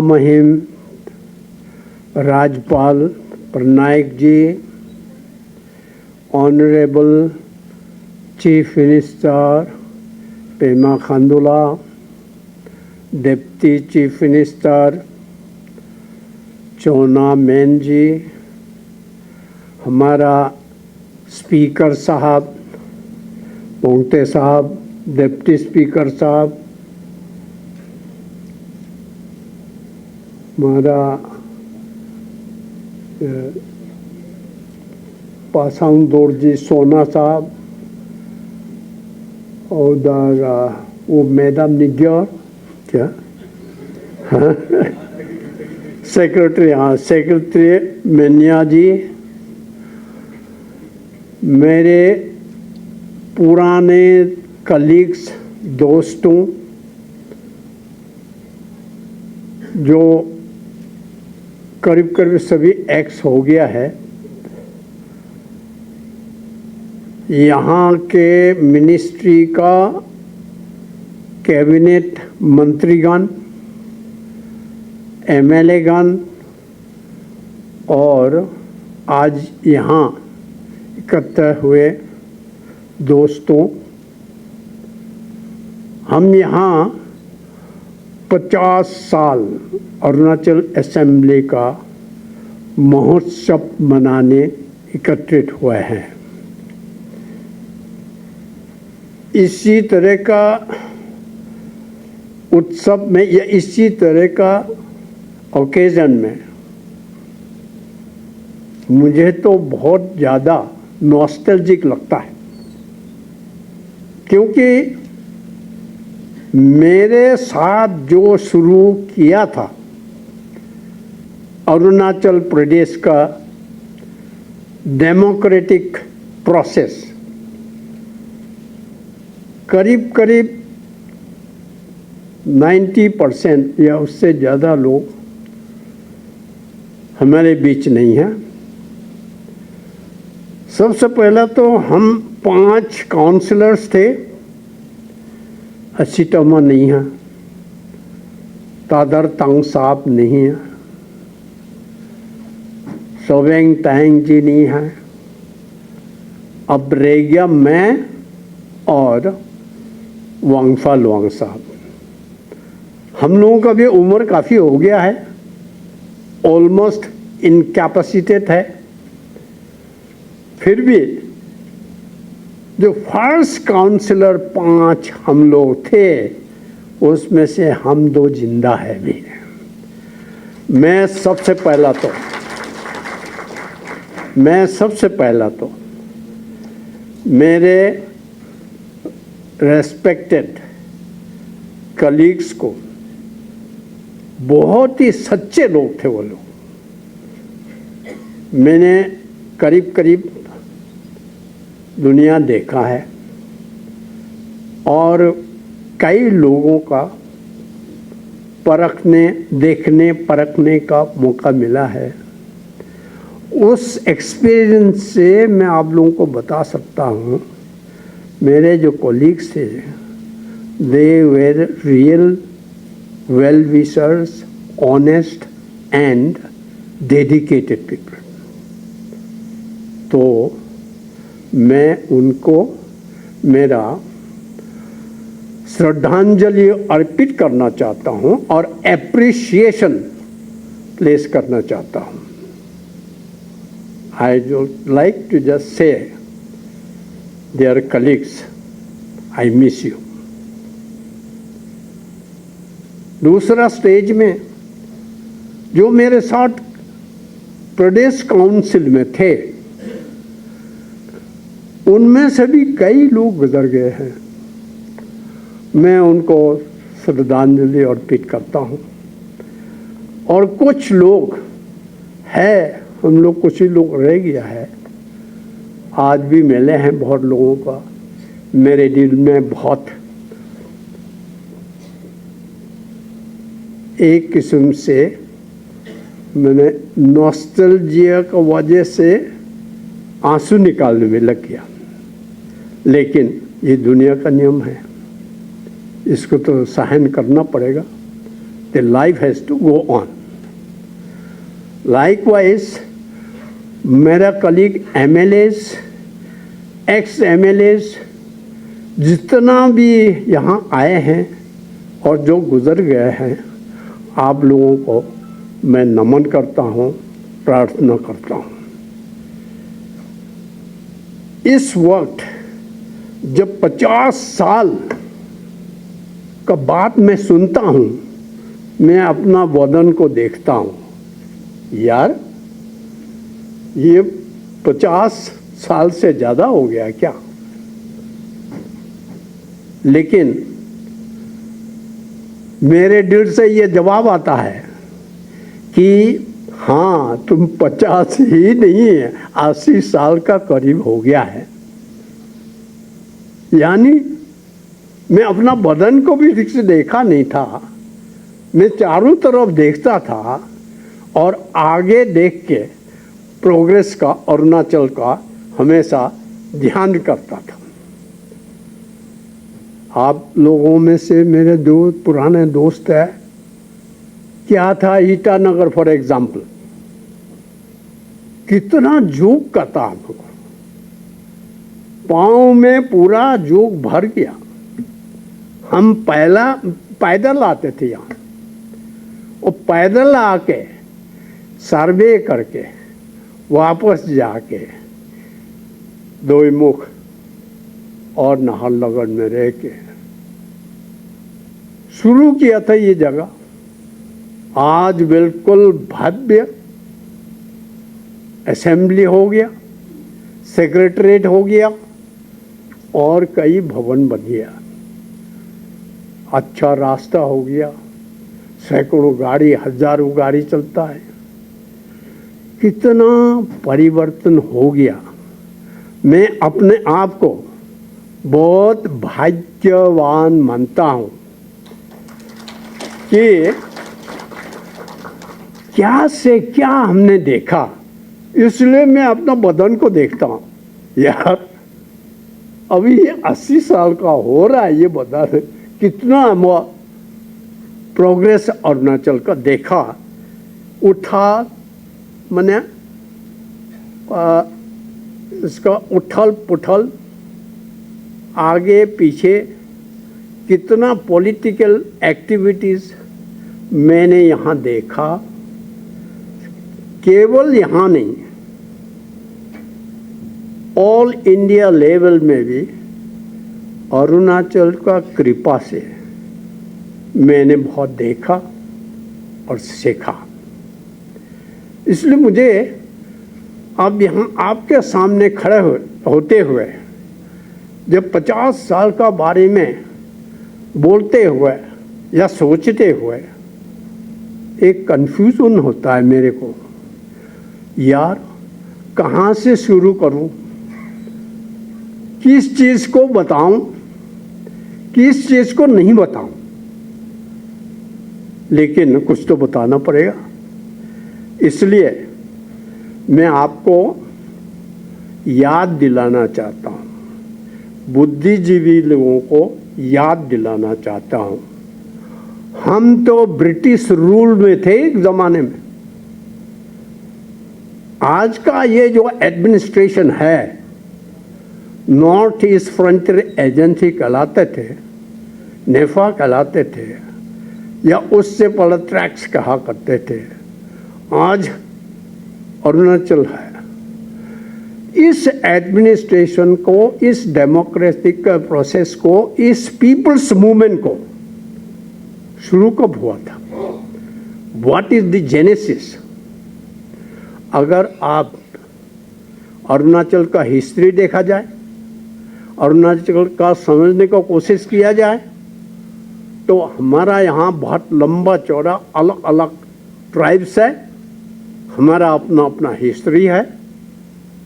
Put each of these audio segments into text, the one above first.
महामहिम राज्यपाल Patnaik ji, honourable chief minister प्रेम Khandu, deputy chief minister चोना मैन जी, हमारा स्पीकर साहब पोंगते साहब, डिप्टी स्पीकर साहब, हमारा पासांग दोरजी सोना साहब, और वो मैडम निग्योर क्या, हाँ सेक्रेटरी, हाँ सेक्रेटरी मेनिया जी, मेरे पुराने कलीग्स दोस्तों जो करीब करीब सभी एक्स हो गया है, यहाँ के मिनिस्ट्री का कैबिनेट मंत्रीगण, एमएलएगण और आज यहाँ इकट्ठे हुए दोस्तों, हम यहाँ 50 साल अरुणाचल असेंबली का महोत्सव मनाने एकत्रित हुए हैं। इसी तरह का उत्सव में या इसी तरह का ओकेजन में मुझे तो बहुत ज़्यादा नॉस्टैल्जिक लगता है, क्योंकि मेरे साथ जो शुरू किया था अरुणाचल प्रदेश का डेमोक्रेटिक प्रोसेस, करीब करीब 90% या उससे ज़्यादा लोग हमारे बीच नहीं हैं। सबसे पहला तो हम 5 काउंसलर्स थे, असीटमा नहीं है, तादर तंग साहब नहीं है, सोवेंग टैंग जी नहीं है, अब रह गया मैं और वांगफा लुआंग साहब। हम लोगों का भी उम्र काफ़ी हो गया है, ऑलमोस्ट इनकैपेसिटेट है, फिर भी जो फर्स्ट काउंसलर 5 हम लोग थे उसमें से हम 2 जिंदा है भी। मैं सबसे पहला तो मेरे रेस्पेक्टेड कलीग्स को, बहुत ही सच्चे लोग थे वो लोग, मैंने करीब करीब दुनिया देखा है और कई लोगों का परखने का मौका मिला है। उस एक्सपीरियंस से मैं आप लोगों को बता सकता हूँ, मेरे जो कोलीग्स थे, they were real well wishers, honest and dedicated people. तो मैं उनको मेरा श्रद्धांजलि अर्पित करना चाहता हूं और एप्रिसिएशन प्लेस करना चाहता हूं। I would like to just say their colleagues, I miss you. दूसरा स्टेज में जो मेरे साथ प्रदेश काउंसिल में थे, उनमें से भी कई लोग गुजर गए हैं। मैं उनको श्रद्धांजलि अर्पित करता हूँ। और कुछ लोग हैं, हम लोग कुछ ही लोग रह गया है, आज भी मिले हैं बहुत लोगों का। मेरे दिल में बहुत एक किस्म से मैंने नॉस्टैल्जिया की वजह से आंसू निकालने में लग गया, लेकिन ये दुनिया का नियम है, इसको तो सहन करना पड़ेगा। the life has to go on. Likewise, मेरा कलीग MLAs, ex-MLAs जितना भी यहाँ आए हैं और जो गुज़र गए हैं, आप लोगों को मैं नमन करता हूँ, प्रार्थना करता हूँ। इस वक्त जब 50 साल का बात मैं सुनता हूँ, मैं अपना वतन को देखता हूँ, यार ये 50 साल से ज़्यादा हो गया क्या? लेकिन मेरे दिल से ये जवाब आता है कि हाँ, तुम 50 ही नहीं है, 80 साल का करीब हो गया है। यानी मैं अपना बदन को भी ठीक से देखा नहीं था, मैं चारों तरफ देखता था और आगे देख के प्रोग्रेस का, अरुणाचल का हमेशा ध्यान करता था। आप लोगों में से मेरे दो पुराने दोस्त हैं, क्या था ईटानगर फॉर एग्जाम्पल, कितना जोग का था हमको, पाँव में पूरा जोग भर गया। हम पहला पैदल आते थे यहाँ, और पैदल आके सर्वे करके वापस जाके दोईमुख और नाहरलगुन में रह के शुरू किया था ये जगह। आज बिल्कुल भव्य असेंबली हो गया, सेक्रेटरीट हो गया और कई भवन बन गया। अच्छा रास्ता हो गया, सैकड़ों गाड़ी, हजारों गाड़ी चलता है। कितना परिवर्तन हो गया। मैं अपने आप को बहुत भाग्यवान मानता हूँ कि क्या से क्या हमने देखा, इसलिए मैं अपना बदन को देखता हूँ। यार अभी ये 80 साल का हो रहा है, ये बदन कितना प्रोग्रेस अरुणाचल का देखा, उठा, मैंने इसका उठल पुठल आगे पीछे कितना पॉलिटिकल एक्टिविटीज़ मैंने यहाँ देखा। केवल यहाँ नहीं, ऑल इंडिया लेवल में भी अरुणाचल का कृपा से मैंने बहुत देखा और सीखा। इसलिए मुझे अब यहाँ आपके सामने खड़े होते हुए जब 50 साल का बारे में बोलते हुए या सोचते हुए एक कन्फ्यूजन होता है मेरे को, यार कहाँ से शुरू करूँ, किस चीज़ को बताऊँ, किस चीज़ को नहीं बताऊँ। लेकिन कुछ तो बताना पड़ेगा। इसलिए मैं आपको याद दिलाना चाहता हूँ, बुद्धिजीवी लोगों को याद दिलाना चाहता हूँ, हम तो ब्रिटिश रूल में थे एक ज़माने में। आज का ये जो एडमिनिस्ट्रेशन है, नॉर्थ ईस्ट फ्रंटियर एजेंसी कहलाते थे, नेफा कहलाते थे, या उससे पहले ट्रैक्स कहा करते थे, आज अरुणाचल है। इस एडमिनिस्ट्रेशन को, इस डेमोक्रेटिक प्रोसेस को, इस पीपल्स मूवमेंट को शुरू कब हुआ था? What is the genesis? अगर आप अरुणाचल का हिस्ट्री देखा जाए, अरुणाचल का समझने का कोशिश किया जाए, तो हमारा यहाँ बहुत लंबा चौड़ा अलग अलग ट्राइब्स है, हमारा अपना अपना हिस्ट्री है,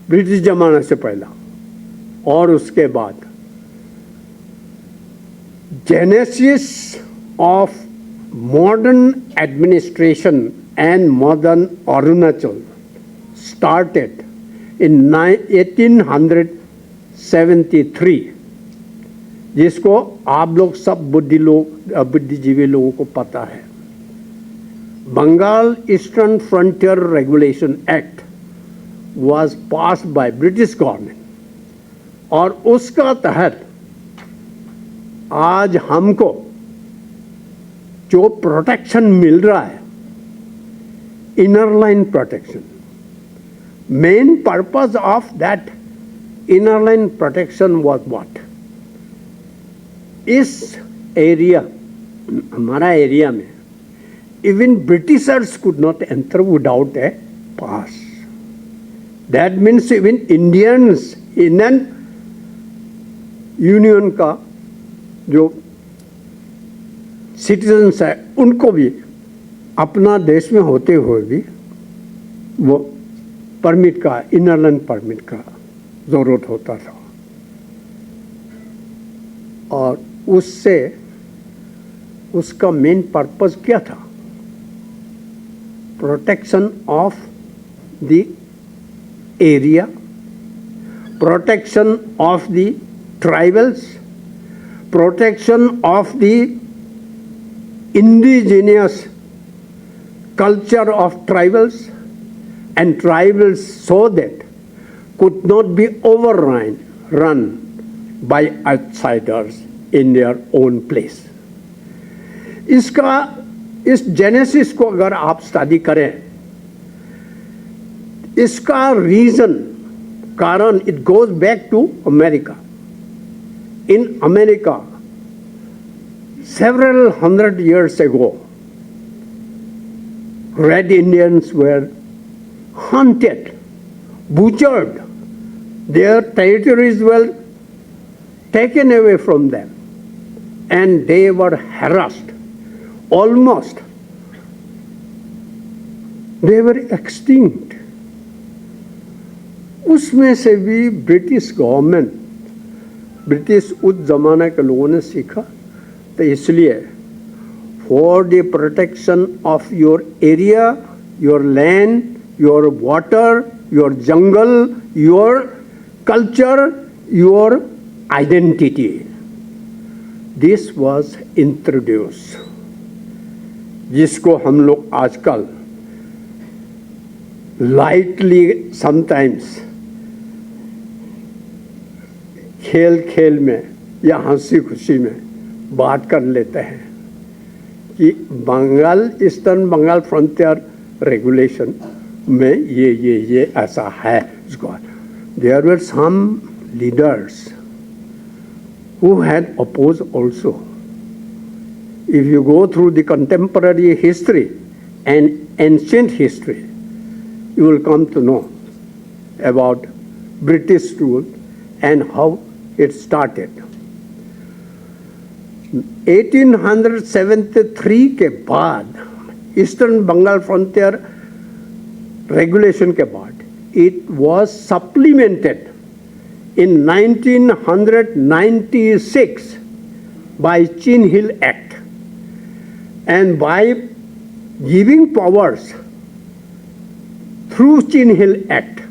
ब्रिटिश ज़माने से पहला और उसके बाद। Genesis of modern administration and modern Arunachal started in 1873, जिसको आप लोग सब बुद्धिजीवी लोगों को पता है। Bengal Eastern Frontier Regulation Act was passed by British government और उसका तहत आज हमको जो प्रोटेक्शन मिल रहा है, inner line protection, main purpose of that inner line protection was what? इस एरिया, हमारा एरिया में even Britishers could not enter without a pass. That means even Indians, Indian Union का जो सिटीजन्स है उनको भी अपना देश में होते हुए भी वो परमिट का, इनर लाइन परमिट का ज़रूरत होता था। और उससे उसका मेन पर्पस क्या था? Protection of the area, protection of the tribals, protection of the indigenous culture of tribals, and tribals so that could not be run by outsiders in their own place. इस genesis को अगर आप study करें, इसका reason, कारण, it goes back to America. In America several hundred years ago, Red Indians were hunted, butchered, their territories were taken away from them, and they were harassed. Almost they were extinct. उसमें से भी British government, British उस जमाने के लोगों ने सीखा, तो इसलिए for the protection of your area, your land, your water, your jungle, your culture, your identity, this was introduced, जिसको हम लोग आजकल लाइटली समटाइम्स खेल खेल में या हंसी खुशी में बात कर लेते हैं कि Bengal, eastern Bengal frontier regulation में ये ऐसा है. There were some leaders who had oppose also. If you go through the contemporary history and ancient history, you will come to know about British rule and how it started. 1873 के बाद, eastern Bengal frontier regulation के बाद, it was supplemented in 1996 by Chin Hill Act. And by giving powers through Chin Hill Act,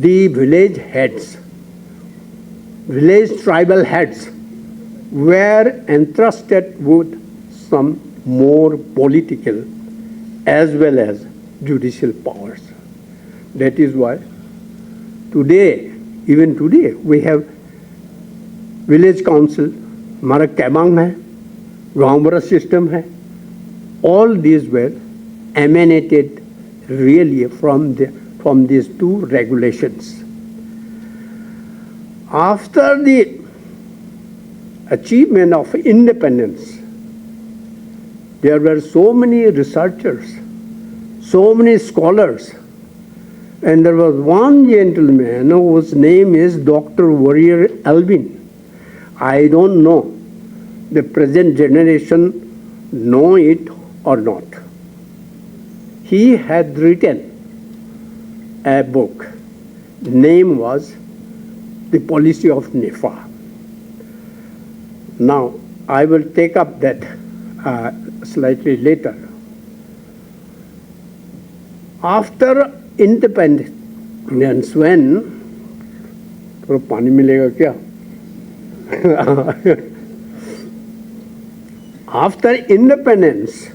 the village heads, village tribal heads were entrusted with some more political as well as judicial powers. That is why today, even today, we have village council, हमारा कैमांग है, गांवबरा system है. All these were emanated really from these two regulations. After the achievement of independence, there were so many researchers, so many scholars, and there was one gentleman whose name is Dr. Warrior Alvin. I don't know the present generation know it or not. He had written a book. The name was The Policy of NEFA. Now, I will take up that slightly later. After independence, when थोड़ा पानी मिलेगा क्या? After independence,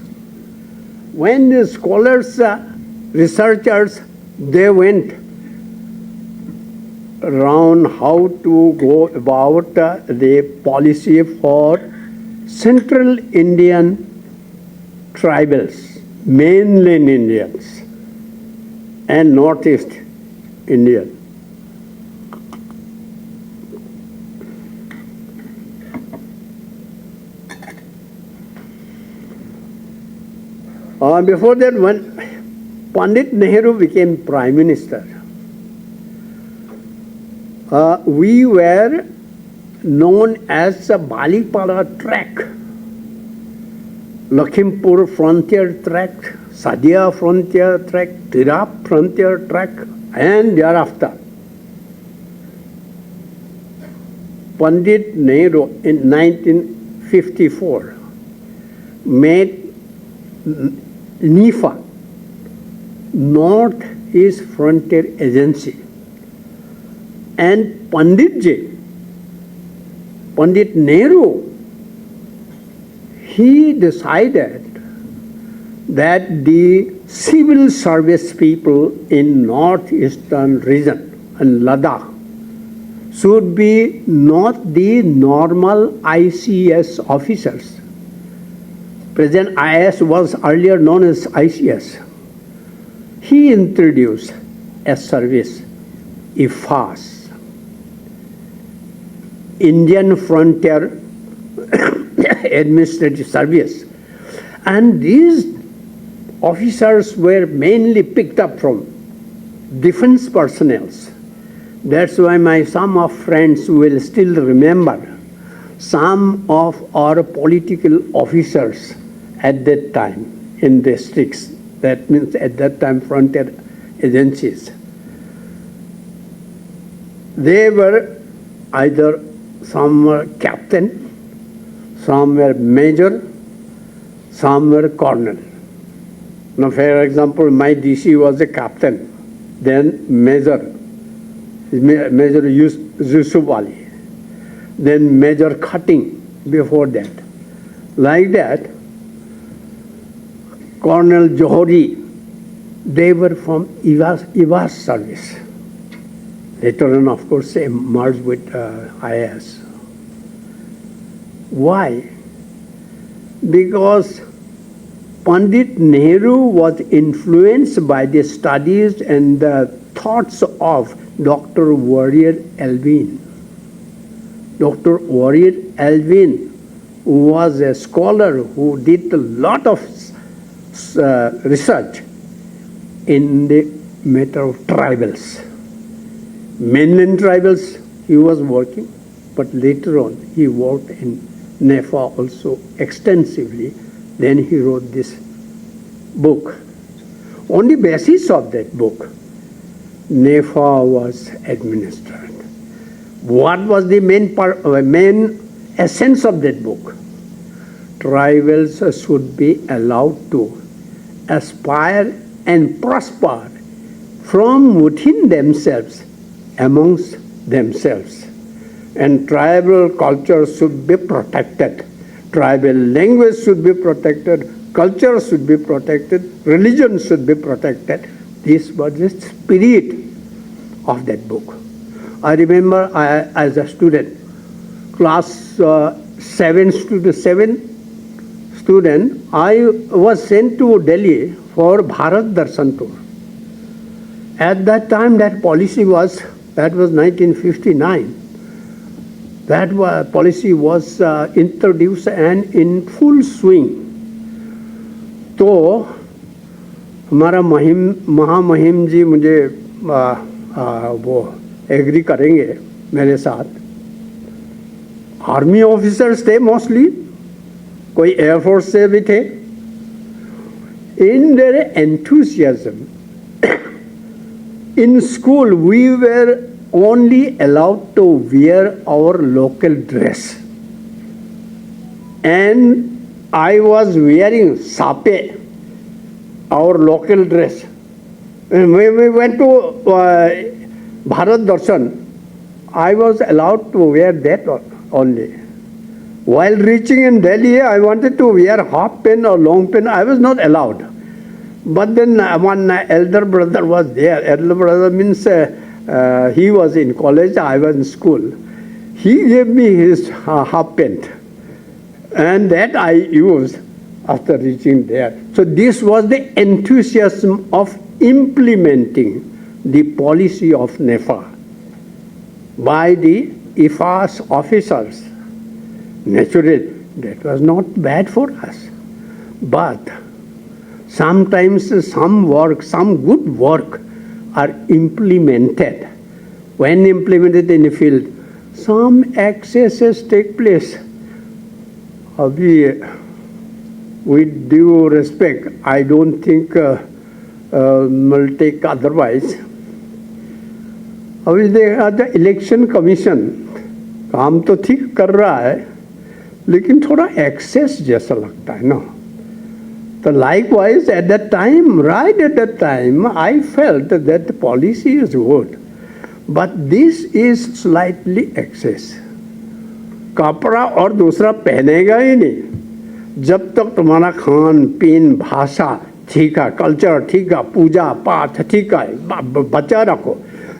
when the scholars, researchers, they went around how to go about the policy for Central Indian tribals, mainland Indians, and Northeast Indian. Before that, when Pandit Nehru became Prime Minister, we were known as the Balipala track, Lakhimpur frontier track, Sadia frontier track, Tirap frontier track, and thereafter, Pandit Nehru in 1954 made NEFA, North East Frontier Agency, and Pandit Nehru, he decided that the civil service people in northeastern region and Ladakh should be not the normal ICS officers. Present IS was earlier known as ICS. He introduced a service, IFAS, Indian Frontier Administrative Service. And these officers were mainly picked up from defense personnel. That's why some of friends will still remember some of our political officers at that time in districts. That means at that time frontier agencies. They were either some were captain, some were major, some were colonel. Now, for example, my DC was a captain, then Major Yusuf Ali, then Major Cutting before that. Like that, Colonel Johari, they were from IVAS service. Later on, of course, they merged with IS. Why? Because Pandit Nehru was influenced by the studies and the thoughts of Dr. Warrior Elvin. Dr. Warrior Elvin was a scholar who did a lot of research in the matter of tribals. Mainland tribals he was working, but later on he worked in NEFA also extensively. Then he wrote this book. On the basis of that book, NEFA was administered. What was the main essence of that book? Tribals should be allowed to aspire and prosper from within themselves, amongst themselves. And tribal culture should be protected. Tribal language should be protected. Culture should be protected. Religion should be protected. This was the spirit of that book. I remember as a student, class 7 student, I was sent to Delhi for Bharat Darshan tour. At that time, that policy was, that was 1959. That policy was introduced and in full swing. तो हमारा महामहिम जी मुझे वो agree करेंगे मेरे साथ. Army officers थे mostly, कोई एयरफोर्स से भी थे. In their enthusiasm, in school we were only allowed to wear our local dress. And I was wearing sape, our local dress. When we went to Bharat Darshan, I was allowed to wear that only. While reaching in Delhi, I wanted to wear half pen or long pen. I was not allowed. But then one elder brother was there. Elder brother means he was in college, I was in school. He gave me his half pant, and that I used after reaching there. So this was the enthusiasm of implementing the policy of NEFA by the IFA's officers. Naturally, that was not bad for us. But sometimes some good work are implemented. When implemented in the field, some excesses take place. With due respect, I don't think will take otherwise. अभी देखा था election commission काम तो ठीक कर रहा है, लेकिन थोड़ा एक्सेस जैसा लगता है ना. So likewise, at that time, right at that time, I felt that the policy is good, but this is slightly excess. कपड़ा और दूसरा पहनेगा ही नहीं जब तक तुम्हारा खान पीन भाषा ठीक है, कल्चर ठीक है, पूजा पाठ ठीक है, बचा रखो.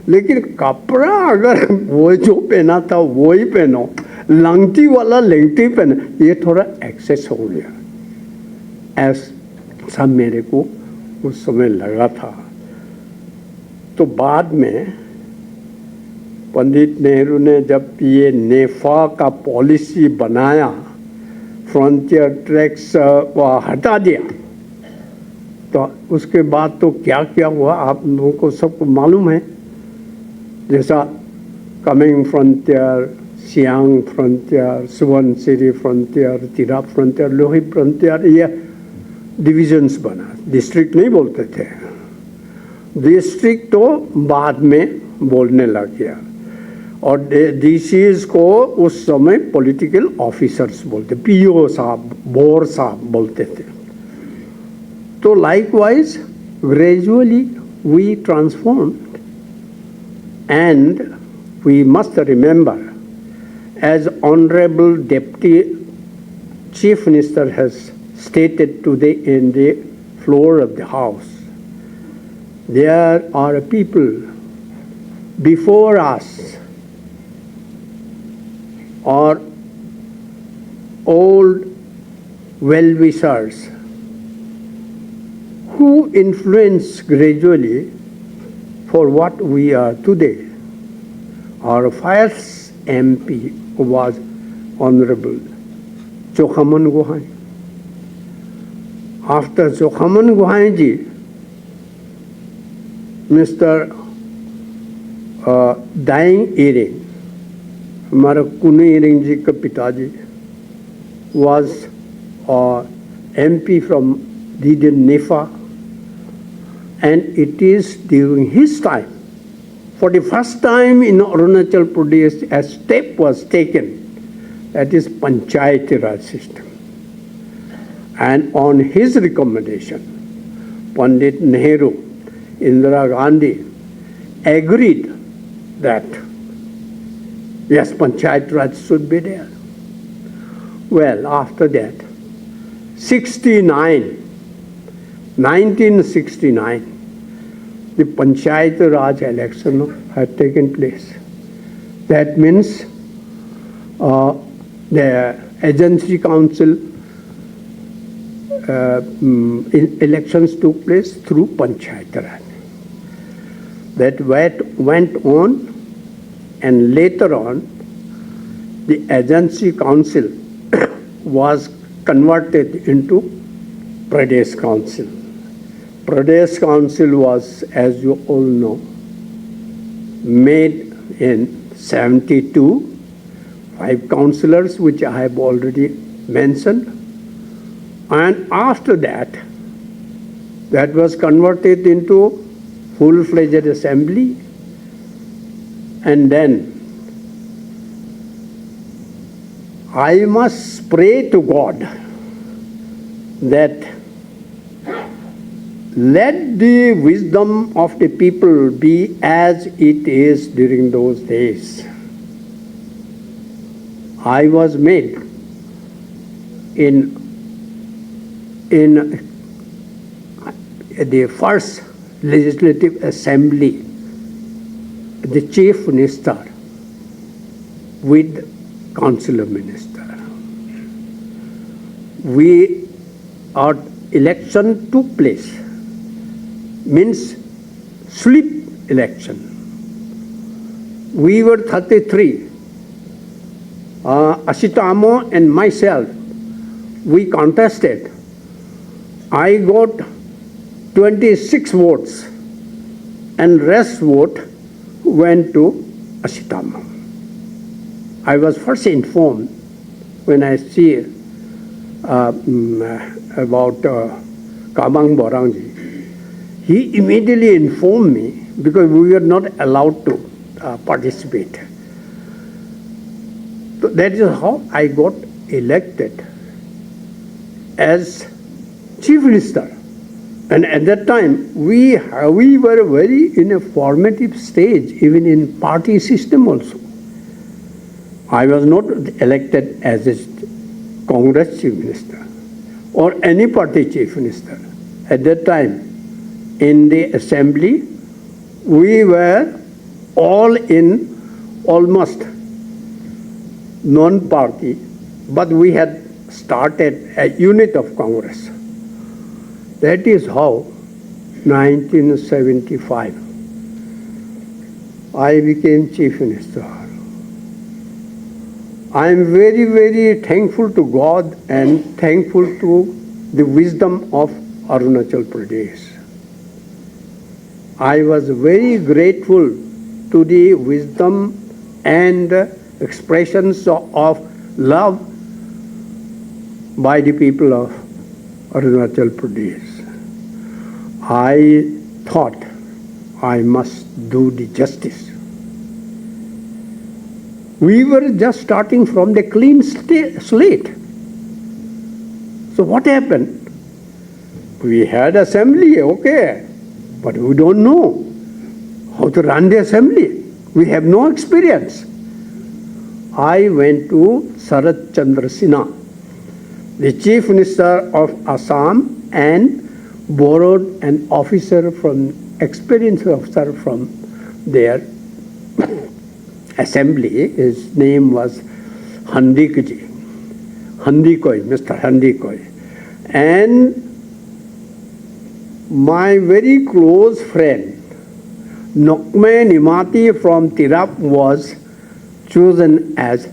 लेकिन कपड़ा अगर वो जो पहना था वो ही पहनो, लंगटी वाला लंगटी पहने, ये थोड़ा एक्सेस हो गया. ऐसा मेरे को उस समय लगा था. तो बाद में पंडित नेहरू ने जब ये नेफा का पॉलिसी बनाया, फ्रंटियर टैक्स हटा दिया, तो उसके बाद तो क्या क्या हुआ आप लोगों को सबको मालूम है. जैसा coming frontier, Siang frontier, Subansiri frontier, Tirap frontier, Lohit frontier, ये डिविजन्स बना. डिस्ट्रिक्ट नहीं बोलते थे, डिस्ट्रिक्ट तो बाद में बोलने लग गया. और डीसीज को उस समय पॉलिटिकल ऑफिसर्स बोलते, पीओ साहब, बोर साहब बोलते थे. तो likewise gradually we transformed. And we must remember, as Honorable Deputy Chief Minister has stated today in the floor of the House, there are people before us or old well-wishers who influence gradually for what we are today. Our first MP was Honorable Chokhaman Gohai. After Chokhaman Gohai ji, Mr. Dying Earing, हमारा कुनु ईरिंग जी का पिताजी, was MP from the NEFA. And it is during his time, for the first time in Arunachal Pradesh, a step was taken, that is Panchayati Raj system. And on his recommendation, Pandit Nehru, Indira Gandhi agreed that yes, Panchayati Raj should be there. Well, after that, 1969, the Panchayat Raj election had taken place. That means the agency council elections took place through Panchayat Raj. That went on, and later on, the agency council was converted into Pradesh Council. Pradesh Council was, as you all know, made in 72, 5 councillors, which I have already mentioned. And after that, that was converted into full-fledged assembly. And then I must pray to God that let the wisdom of the people be as it is during those days. I was made in the first legislative assembly, the chief minister with council of minister. Our election took place, means slip election. We were 33. Ashitamo and myself, we contested. I got 26 votes and rest vote went to Ashitamo. I was first informed when I see about Kabang Borangji. He immediately informed me because we were not allowed to participate. So that is how I got elected as chief minister. And at that time, we were very in a formative stage, even in party system also. I was not elected as a Congress chief minister or any party chief minister. At that time, in the assembly, we were all in almost non-party, but we had started a unit of Congress. That is how 1975 I became chief minister. I am very, very thankful to God and thankful to the wisdom of Arunachal Pradesh. I was very grateful to the wisdom and expressions of love by the people of Arunachal Pradesh. I thought I must do the justice. We were just starting from the clean slate. So what happened? We had assembly, okay, but we don't know how to run the assembly. We have no experience. I went to Sarat Chandra Sinha, the chief minister of Assam, and borrowed an officer from, experienced officer from their assembly. His name was Handikji, Handikoi, Mr. Handikoi. And my very close friend, Nokme Nimati from Tirap, was chosen as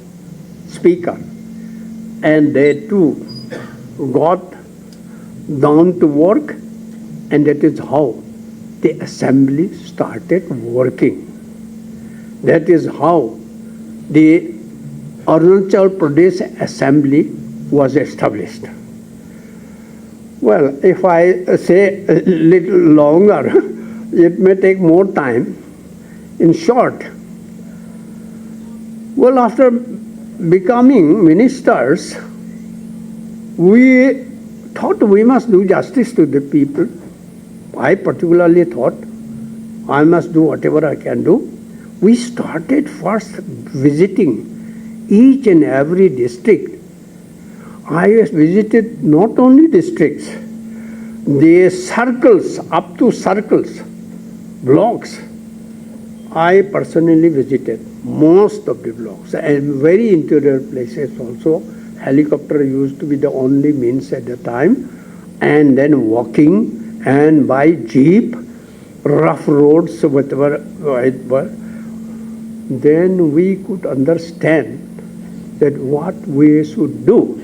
speaker. And they too got down to work, and that is how the assembly started working. That is how the Arunachal Pradesh Assembly was established. Well, if I say a little longer, it may take more time. In short, well, after becoming ministers, we thought we must do justice to the people. I particularly thought I must do whatever I can do. We started first visiting each and every district. I visited not only districts, the circles, up to circles, blocks. I personally visited most of the blocks and very interior places also. Helicopter used to be the only means at the time, and then walking and by jeep, rough roads, whatever it was. Then we could understand that what we should do.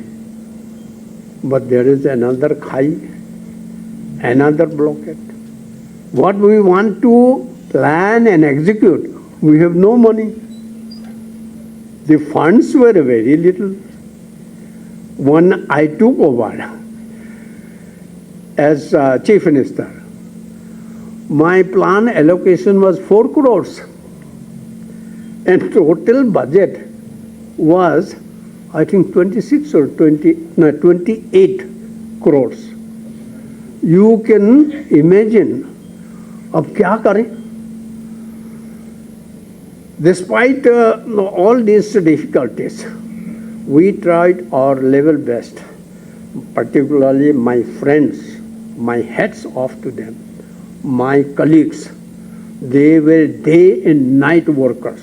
But there is another khai, another blockade. What we want to plan and execute, we have no money. The funds were very little. When I took over as chief minister, my plan allocation was 4 crores. And total budget was, I think, 28 crores. You can imagine, अब क्या करें? Despite all these difficulties, we tried our level best, particularly my friends My hats off to them. My colleagues, they were day and night workers.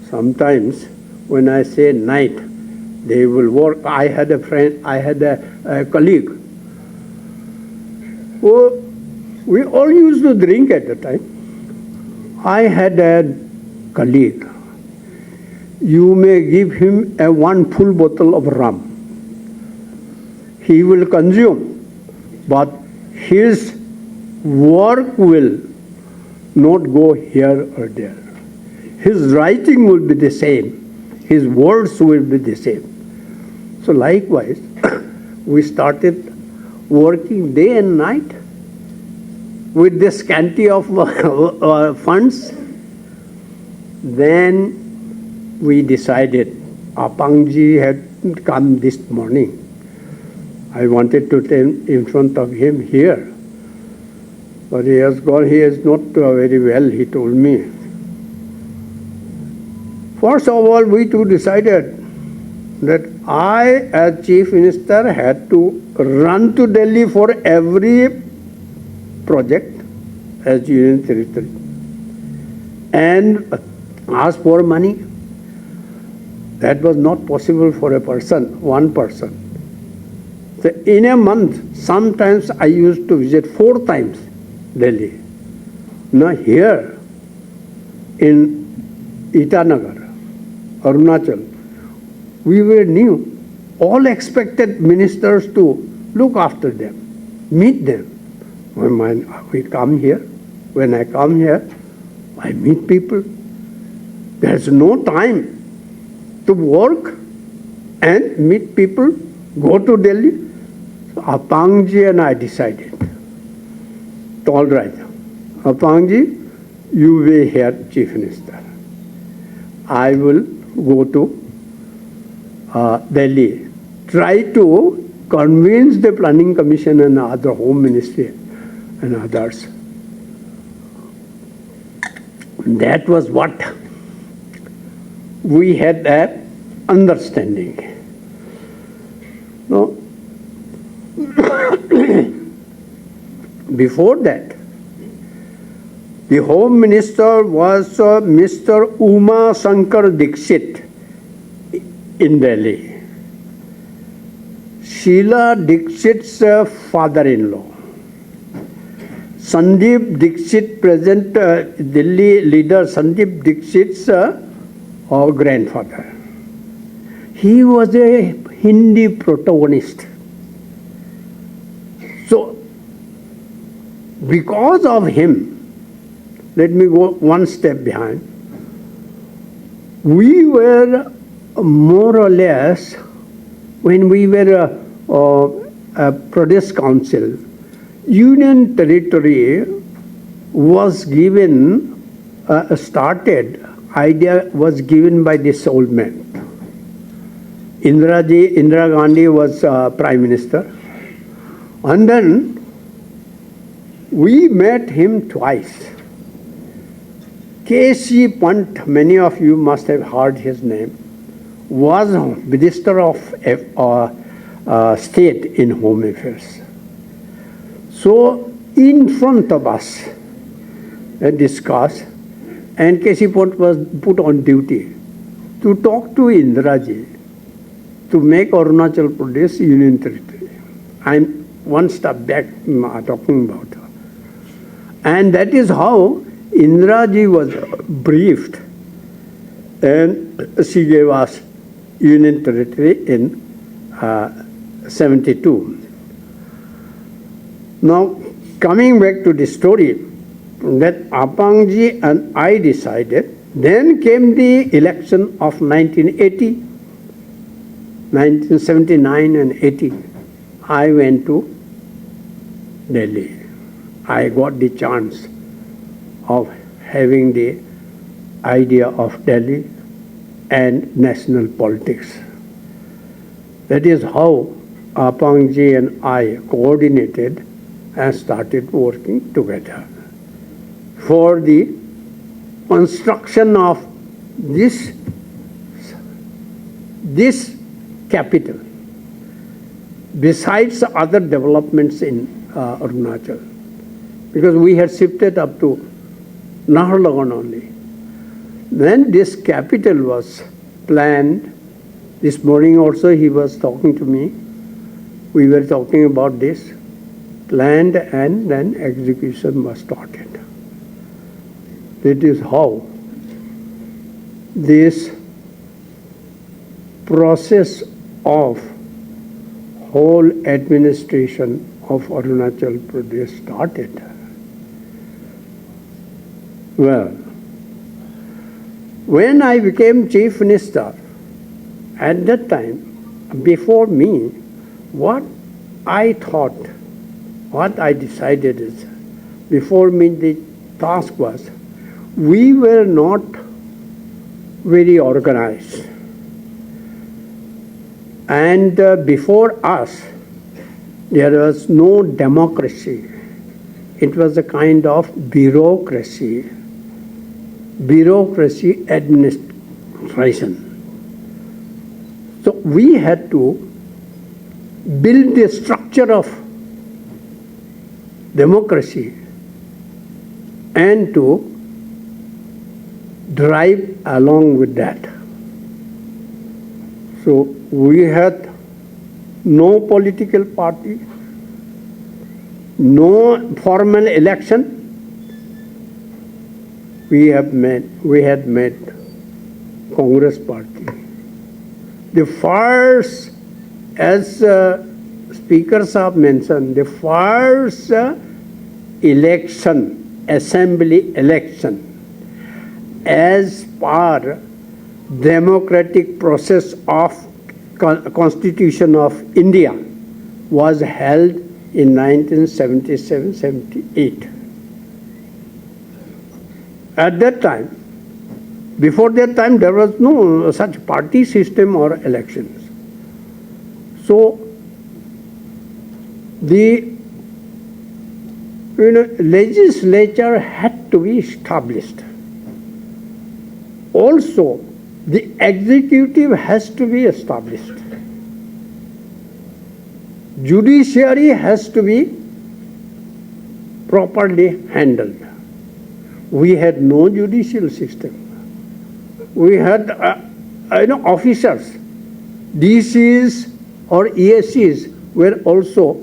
Sometimes when I say night, they will work. I had a colleague who we all used to drink at the time. I had a colleague. You may give him one full bottle of rum. He will consume, but his work will not go here or there. His writing will be the same. His words will be the same. So likewise, we started working day and night with the scanty of funds. Then we decided, Apangji had come this morning. I wanted to tell in front of him here, but he has gone. He is not very well, he told me. First of all, we two decided that I, as Chief Minister, had to run to Delhi for every project as Union Territory and ask for money. That was not possible for a person, one person. So in a month, sometimes I used to visit 4 times Delhi. Now here in Itanagar, Arunachal, we were new. All expected ministers to look after them, meet them. When we come here, when I come here, I meet people. There's no time to work and meet people, go to Delhi. So Apangji and I decided, all right, Apangji, you be here Chief Minister. I will go to Delhi, try to convince the Planning Commission and other Home Ministry and others. That was what we had an understanding. No. Before that, the Home Minister was Mr. Uma Shankar Dixit in Delhi. Sheila Dixit's father-in-law. Sandeep Dixit, present Delhi leader Sandeep Dixit's grandfather. He was a Hindi protagonist. So, because of him, let me go one step behind. We were more or less, when we were a Pradesh Council, Union Territory was given, idea was given by this old man. Indira Gandhi was Prime Minister. And then we met him twice. K.C. Pant, many of you must have heard his name, was Minister of State in Home Affairs. So, in front of us, discussed, and K.C. Pant was put on duty to talk to Indiraji to make Arunachal Pradesh Union Territory. I'm one step back talking about her. And that is how Indiraji was briefed, and she gave us Union Territory in 72. Now, coming back to the story, that Apangji and I decided, then came the election of 1980, 1979 and 80. I went to Delhi. I got the chance of having the idea of Delhi and national politics. That is how Apangji and I coordinated and started working together for the construction of this capital. besides other developments in Arunachal, because we had shifted up to Naharlagun only. Then this capital was planned. This morning also he was talking to me. We were talking about this. Planned and then execution was started. That is how this process of whole administration of Arunachal Pradesh started. Well, when I became Chief Minister, at that time, before me, what I thought, what I decided is, before me the task was, we were not very organized. And before us, there was no democracy. It was a kind of bureaucracy administration. So we had to build the structure of democracy and to drive along with that. So we had no political party, no formal election. We had made Congress party. The first, as Speaker Saab mentioned, the first election, assembly election, as per democratic process of Constitution of India, was held in 1977-78. At that time, before that time, there was no such party system or elections. So the legislature had to be established. Also, the executive has to be established. Judiciary has to be properly handled. We had no judicial system. We had officers, DCs or ESCs were also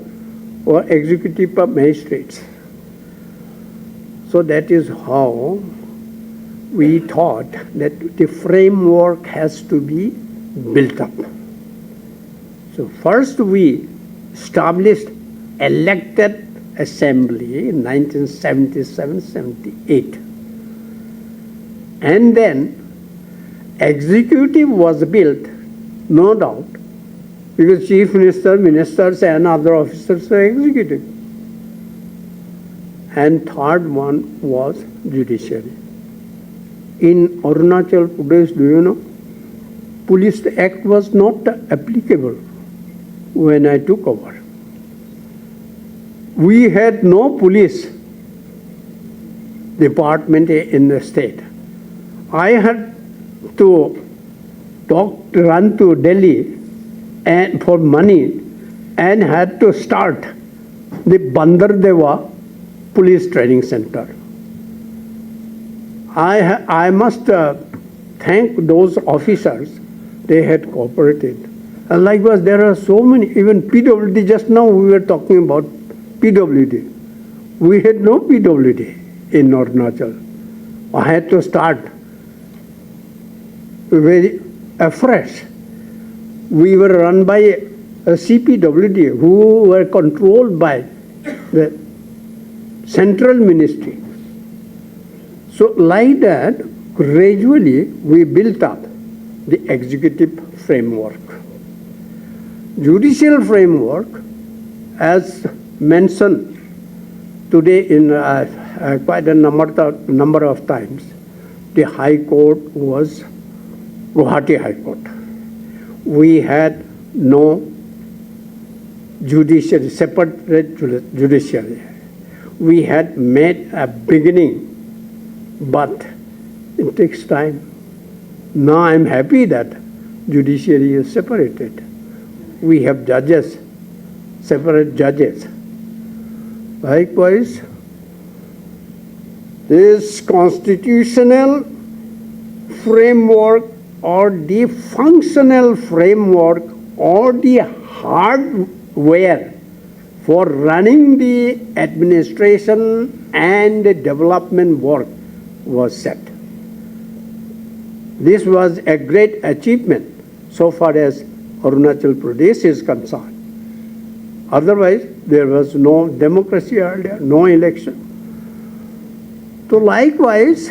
executive magistrates. So that is how we thought that the framework has to be built up. So first we established elected assembly in 1977-78. And then executive was built, no doubt, because chief minister, ministers and other officers were executive. And third one was judiciary. In Arunachal Pradesh, do you know, Police Act was not applicable when I took over. We had no police department in the state. I had to run to Delhi and for money and had to start the Bandardeva Police Training Center. I must thank those officers. They had cooperated. And likewise, there are so many, even PWD, just now we were talking about PWD. We had no PWD in Arunachal. I had to start very afresh. We were run by a CPWD who were controlled by the central ministry. So like that, gradually we built up the executive framework. Judicial framework, as mentioned today in quite a number of times, the High Court was Guwahati High Court. We had no judiciary, separate judiciary. We had made a beginning, but it takes time. Now I'm happy that judiciary is separated. We have judges separate judges. Likewise, this constitutional framework or the functional framework or the hardware for running the administration and the development work was set. This was a great achievement so far as Arunachal Pradesh is concerned. Otherwise, there was no democracy earlier, no election. So likewise,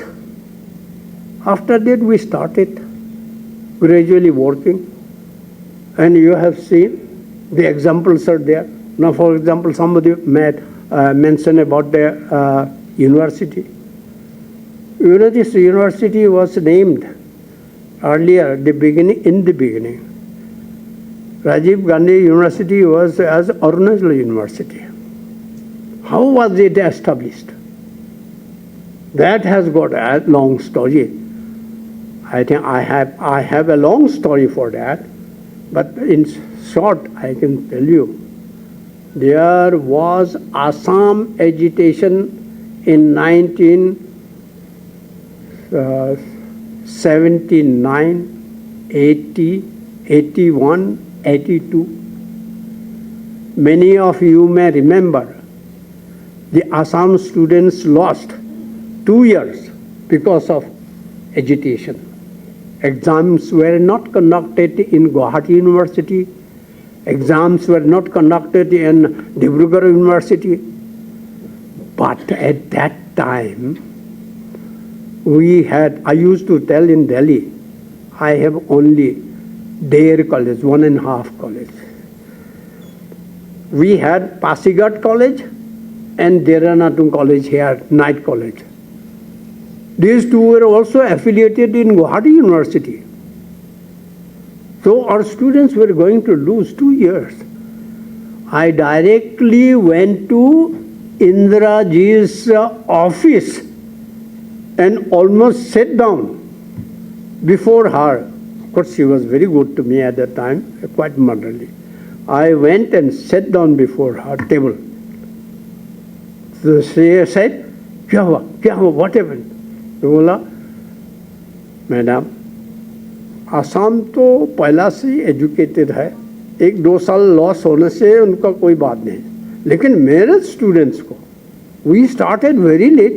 after that we started gradually working, and you have seen the examples are there. Now, for example, somebody mentioned about the university. This university was named earlier, in the beginning. Rajiv Gandhi University was as Arunachal University. How was it established? That has got a long story. I think I have a long story for that, but in short, I can tell you, there was Assam agitation in 1979, 80, 81, 82. Many of you may remember the Assam students lost 2 years because of agitation. Exams were not conducted in Govt University. Exams were not conducted in Dibrugarh University. But at that time, I used to tell in Delhi, I have only Dare College, 1.5 college. We had Pasigat College and Deranatung College here, Night College. These two were also affiliated in Guwahati University. So our students were going to lose 2 years. I directly went to Indira Ji's office and almost sat down before her. Of course, she was very good to me at that time, quite motherly. I went and sat down before her table. So she said, "Kya hua? What happened?" तो बोला, madam, Assam तो पहला से educated है, 1-2 साल loss होने से उनका कोई बात नहीं, लेकिन मेरे स्टूडेंट्स को we started very late,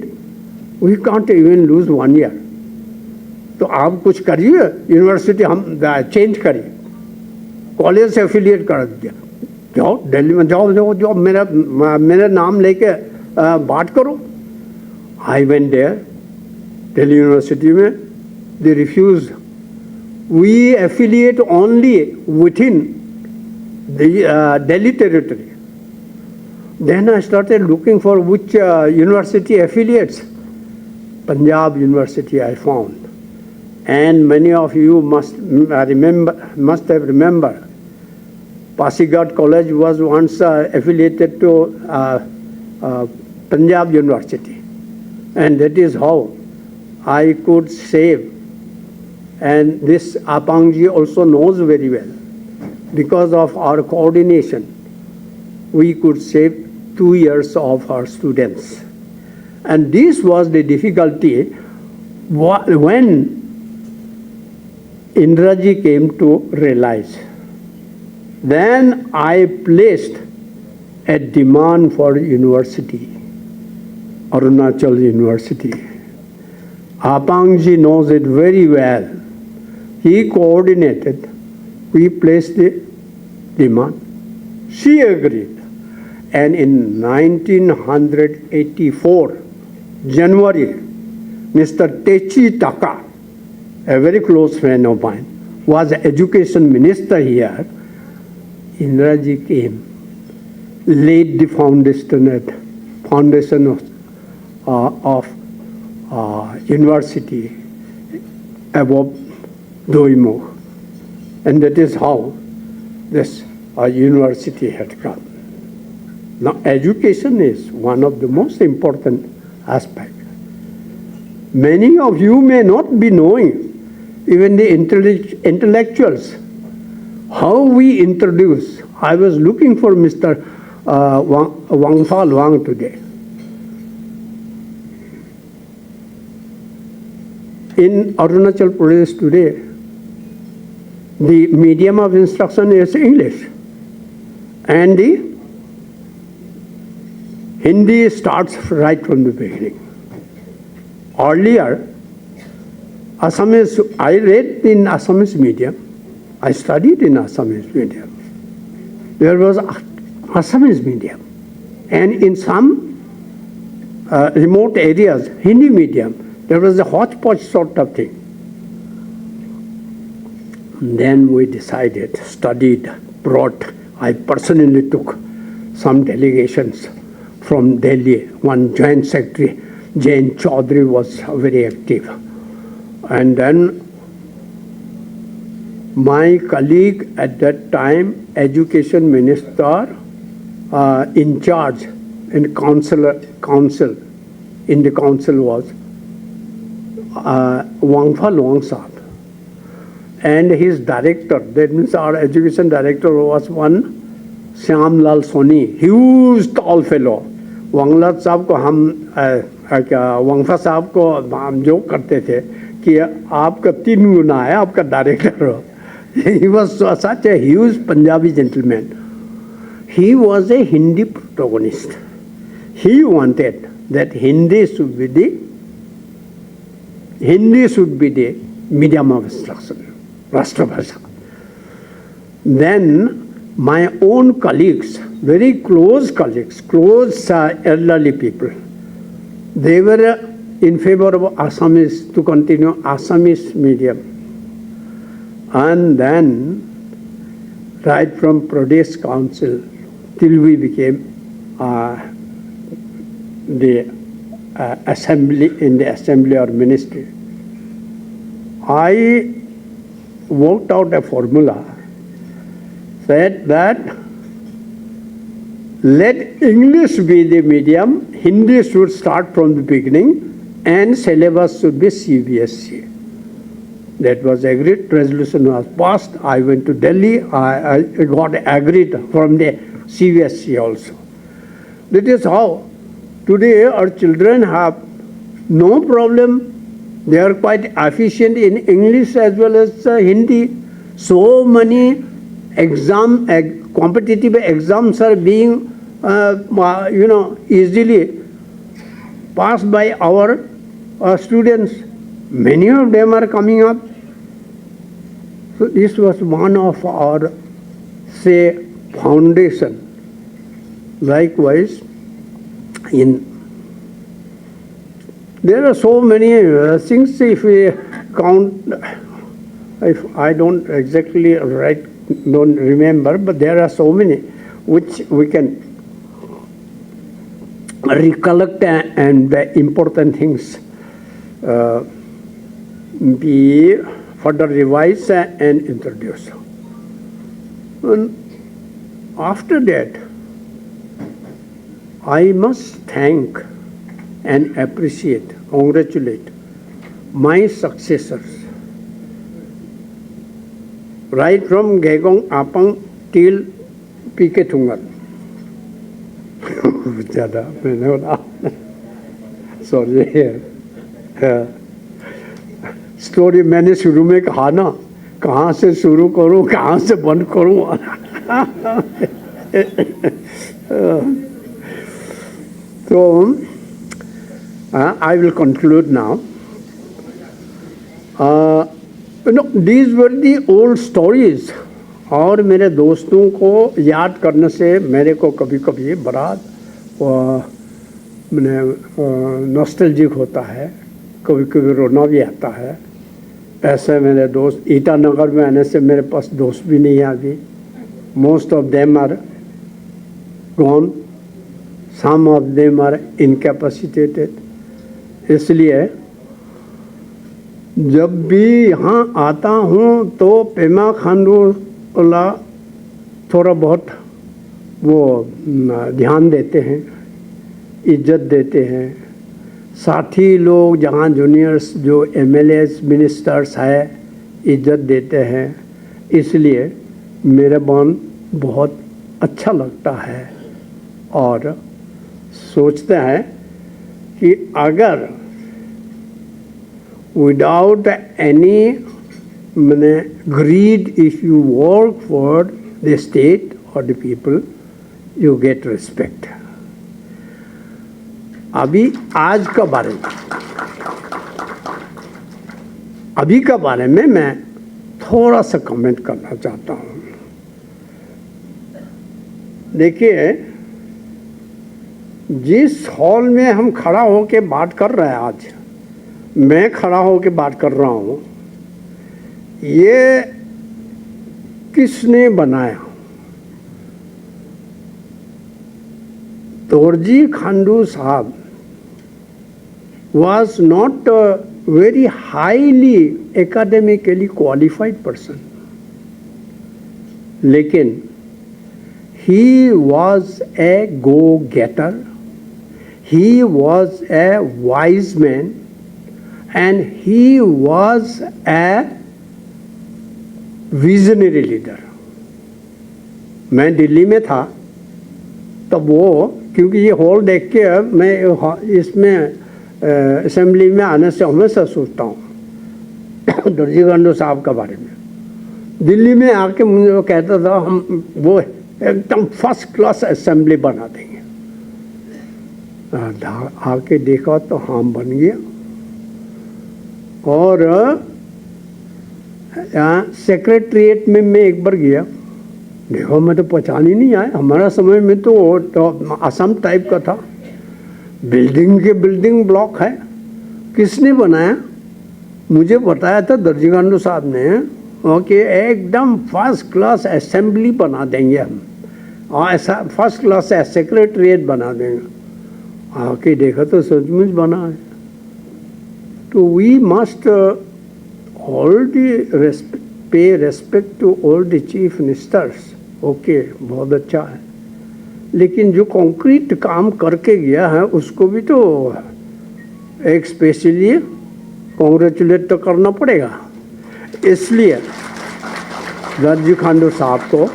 we can't even lose 1 year. तो आप कुछ करिए, यूनिवर्सिटी हम चेंज करिए, कॉलेज से एफिलिएट कर दिया, जाओ दिल्ली में जाओ मेरा नाम लेके बात करो. I went there, Delhi University में, they refused. We affiliate only within the Delhi territory. Then I started looking for which university affiliates. Punjab University I found. And many of you must have remembered. Pasigat College was once affiliated to Punjab University. And that is how I could save, and this Apangji also knows very well, because of our coordination, we could save 2 years of our students. And this was the difficulty when Indraji came to realize. Then I placed a demand for university, Arunachal University. Apangji knows it very well. He coordinated. We placed the demand. She agreed. And in 1984, January, Mr. Techi Taka, a very close friend of mine, was education minister here. Indraji came, laid the foundation of university above Doimo. And that is how this university had come. Now, education is one of the most important aspects. Many of you may not be knowing, even the intellectuals, how we introduce I was looking for Mr. Wangfa Wang today. In Arunachal Pradesh today, the medium of instruction is English, and the Hindi starts right from the beginning. Earlier, Assamese, I read in Assamese medium, I studied in Assamese medium. There was Assamese medium, and in some remote areas, Hindi medium. There was a hodgepodge sort of thing. Then we decided, studied, brought. I personally took some delegations from Delhi. One joint secretary, Jain Chaudhary, was very active. And then my colleague at that time, education minister in charge in the council was Wangfa Long Saab. And his director, that means our education director, was one Shyam Lal Soni, huge tall fellow. Wangla साहब को हम Wangfa साहब को हम joke करते थे कि आपका 3 गुना है आपका director. He was such a huge Punjabi gentleman. He was a Hindi protagonist. He wanted that Hindi should be the medium of instruction, Rashtrabhasha. Then my own colleagues, very close colleagues, close elderly people, they were in favor of Assamese, to continue Assamese medium. And then, right from Pradesh Council till we became the assembly, in the assembly or ministry, I worked out a formula, said that let English be the medium, Hindi should start from the beginning, and syllabus should be CBSE. That was agreed, resolution was passed. I went to Delhi, I got agreed from the CBSE also. That is how today our children have no problem. They are quite efficient in English as well as Hindi. So many competitive exams are being, easily passed by our students. Many of them are coming up. So this was one of our, say, foundation. Likewise, there are so many things, if we count, if I don't exactly don't remember, but there are so many which we can recollect, and the important things be further revised and introduced. And after that, I must thank and appreciate, congratulate my successors, right from Gegong Apang till P.K. Thungon. Sorry. Story मैंने शुरू में कहा ना, कहाँ से शुरू करूँ कहाँ से बंद करूँ. So I will conclude now. These were the old stories. और मेरे दोस्तों को याद करने से मेरे को कभी कभी बड़ा नॉस्टैल्जिक होता है, कभी कभी रोना भी आता है. ऐसे मेरे दोस्त ईटानगर में आने से मेरे पास दोस्त भी नहीं आ गई. Most of them are gone, some of them are incapacitated. इसलिए जब भी यहाँ आता हूँ तो पेमा खांडू थोड़ा बहुत वो ध्यान देते हैं, इज्जत देते हैं. साथी लोग जहाँ जूनियर्स जो एमएलएस मिनिस्टर्स है इज्जत देते हैं. इसलिए मेरे मन बहुत अच्छा लगता है और सोचते हैं कि अगर विदाउट एनी मैंने greed, if you work for the state or the people, you get respect. अभी आज का बारे में, अभी का बारे में मैं थोड़ा सा कमेंट करना चाहता हूँ। देखिए, जिस हॉल में हम खड़ा होके बात कर रहे हैं आज, मैं खड़ा होके बात कर रहा हूँ, ये किसने बनाया? दोरजी खांडू साहब was not a very highly academically qualified person, लेकिन he was a go-getter, he was a wise man, and he was a visionary leader. मैं दिल्ली में था तब वो, क्योंकि ये हॉल देख के मैं इसमें असेंबली में आने से हमेशा सोचता हूँ दोरजी खांडू साहब के बारे में। दिल्ली में आके मुझे वो कहता था हम वो एकदम फर्स्ट क्लास असेंबली बना देंगे। आके देखा तो हम बन गया। और यहाँ सेक्रेटरिएट में मैं एक बार गया, देखो मैं तो पहचान ही नहीं आया। हमारा समय में तो असम टाइप का था, बिल्डिंग के बिल्डिंग ब्लॉक है। किसने बनाया? मुझे बताया था दोरजी खांडू साहब ने, ओके एकदम फर्स्ट क्लास असेंबली बना देंगे हम, और ऐसा फर्स्ट क्लास सेक्रेटरिएट बना देंगे। आके देखा तो सचमुच बना है। तो we must pay respect to all the chief ministers, okay बहुत अच्छा है, लेकिन जो कंक्रीट काम करके गया है उसको भी तो एक स्पेशली कॉन्ग्रेचुलेट तो करना पड़ेगा। इसलिए दोरजी खांडू साहब को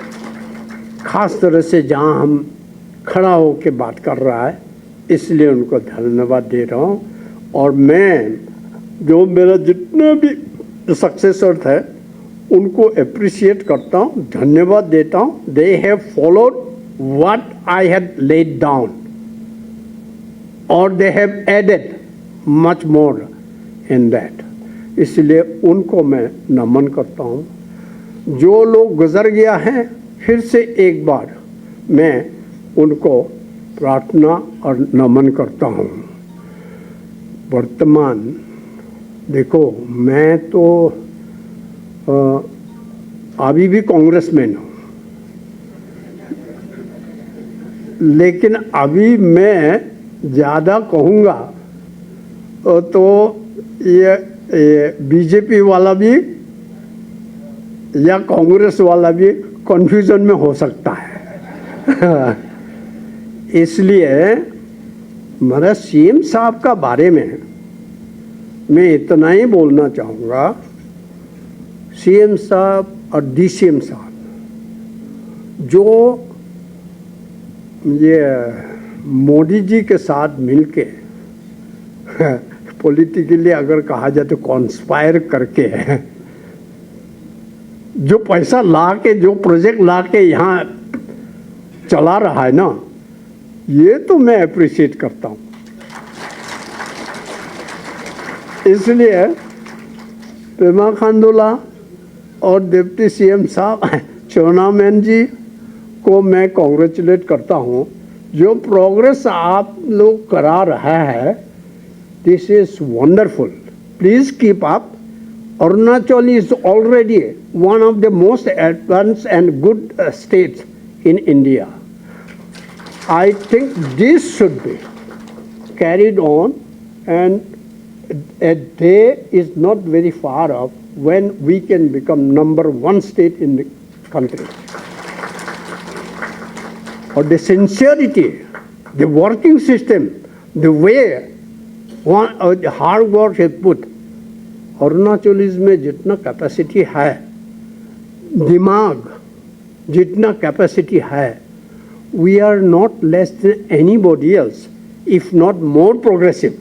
खास तरह से जहाँ हम खड़ा होकर बात कर रहा है, इसलिए उनको धन्यवाद दे रहा हूँ। और मैं जो मेरा जितना भी सक्सेसर थे उनको अप्रिशिएट करता हूँ, धन्यवाद देता हूँ। They have followed what I had laid down और they have added much more in that, इसलिए उनको मैं नमन करता हूँ। जो लोग गुजर गया है, फिर से एक बार मैं उनको प्रार्थना और नमन करता हूँ। वर्तमान देखो, मैं तो अभी भी कांग्रेसमैन हूँ, लेकिन अभी मैं ज़्यादा कहूँगा तो ये बीजेपी वाला भी या कांग्रेस वाला भी कन्फ्यूजन में हो सकता है। इसलिए मेरा सीएम साहब का बारे में मैं इतना ही बोलना चाहूँगा। सीएम साहब और डीसीएम साहब जो ये मोदी जी के साथ मिलके पॉलिटिकली अगर कहा जाए तो कॉन्स्पायर करके जो पैसा ला के, जो प्रोजेक्ट ला के यहाँ चला रहा है ना, ये तो मैं अप्रिशिएट करता हूँ। इसलिए प्रेमा खांडूला और डिप्टी सीएम साहब चौनामैन जी को मैं कॉन्ग्रेचुलेट करता हूँ। जो प्रोग्रेस आप लोग करा रहा है, this is wonderful, please keep up. Arunachal is already one of the most advanced and good states in India. I think this should be carried on, and a day is not very far off when we can become #1 state in the country. Or the sincerity, the working system, the way the hard work is put, अरुणाचलीज में जितना capacity है, दिमाग जितना capacity है, we are not less than anybody else, if not more progressive.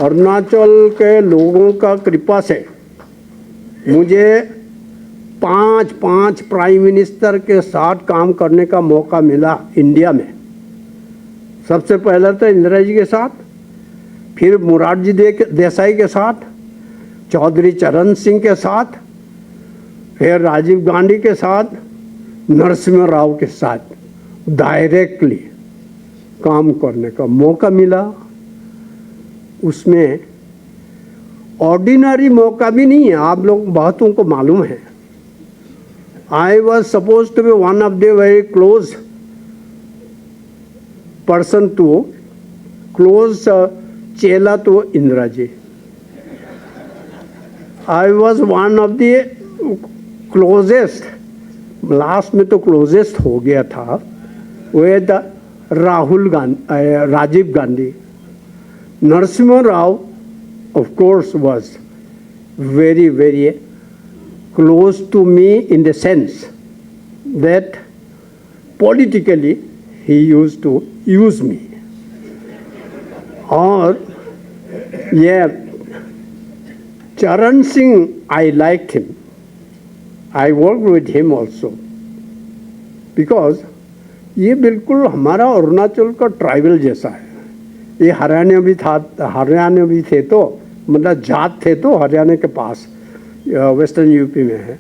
Arunachal के लोगों का कृपा से मुझे 5 प्राइम मिनिस्टर के साथ काम करने का मौका मिला इंडिया में। सबसे पहले तो इंदिरा जी के साथ, फिर मोरारजी देसाई के साथ, चौधरी चरण सिंह के साथ, फिर राजीव गांधी के साथ, नरसिम्हा राव के साथ डायरेक्टली काम करने का मौका मिला। उसमें ऑर्डिनरी मौका भी नहीं है, आप लोग बहुतों को मालूम है। I was suppose to be one of the very close person to close चेला to Indira ji. I was one of the closest, last में तो क्लोजेस्ट हो गया था with Rajiv Gandhi. Narasimha Rao, of course, was very, very close to me in the sense that politically he used to use me. और yeah, Charan Singh, I liked him. I worked with him also because ये बिल्कुल हमारा अरुणाचल का tribal जैसा है। ये हरियाणा भी था, हरियाणा भी थे तो मतलब जाट थे तो हरियाणा के पास वेस्टर्न यूपी में है।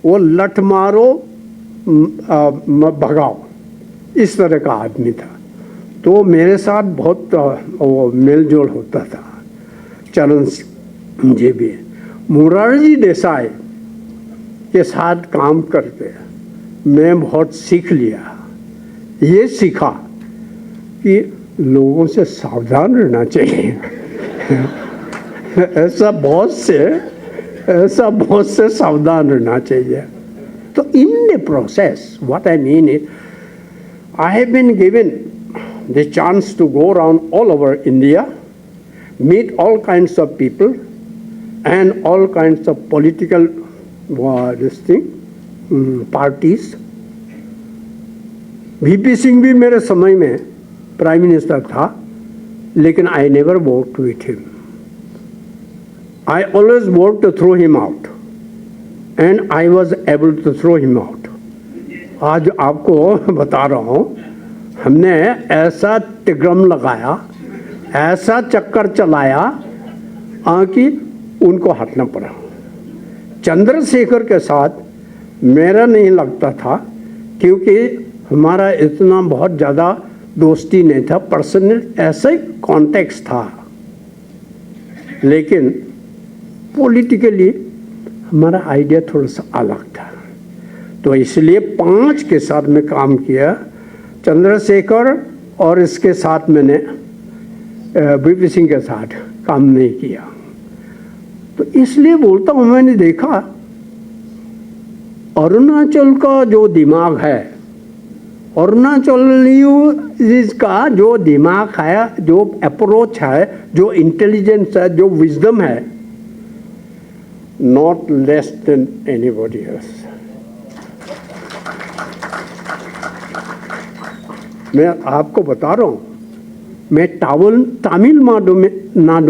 वो लठ मारो भगाओ इस तरह का आदमी था, तो मेरे साथ बहुत वो मेल जोल होता था। चरण सिंह जी भी, मोरारजी देसाई के साथ काम करके मैं बहुत सीख लिया। ये सीखा कि लोगों से सावधान रहना चाहिए। ऐसा बहुत से सावधान रहना चाहिए। तो in the process what I mean is I have been given the chance to go around all over India, meet all kinds of people and all kinds of political this thing parties. VP Singh भी मेरे समय में prime minister था, लेकिन I never worked with him. I always work to throw him out and I was able to throw him out. आज आपको बता रहा हूँ, हमने ऐसा तिग्रम लगाया, ऐसा चक्कर चलाया कि उनको हटना पड़ा। चंद्रशेखर के साथ मेरा नहीं लगता था, क्योंकि हमारा इतना बहुत ज़्यादा दोस्ती नहीं था, पर्सनल ऐसा ही कॉन्टेक्स्ट था, लेकिन पॉलिटिकली हमारा आइडिया थोड़ा सा अलग था। तो इसलिए 5 के साथ में काम किया, चंद्रशेखर और इसके साथ मैंने वीपी सिंह के साथ काम नहीं किया। तो इसलिए बोलता हूँ, मैंने देखा अरुणाचल का जो दिमाग है, अरुणाचलियों का जो दिमाग है, जो अप्रोच है, जो इंटेलिजेंस है, जो विजडम है, not less than anybody else. मैं आपको बता रहा हूँ, मैं तमिलनाडु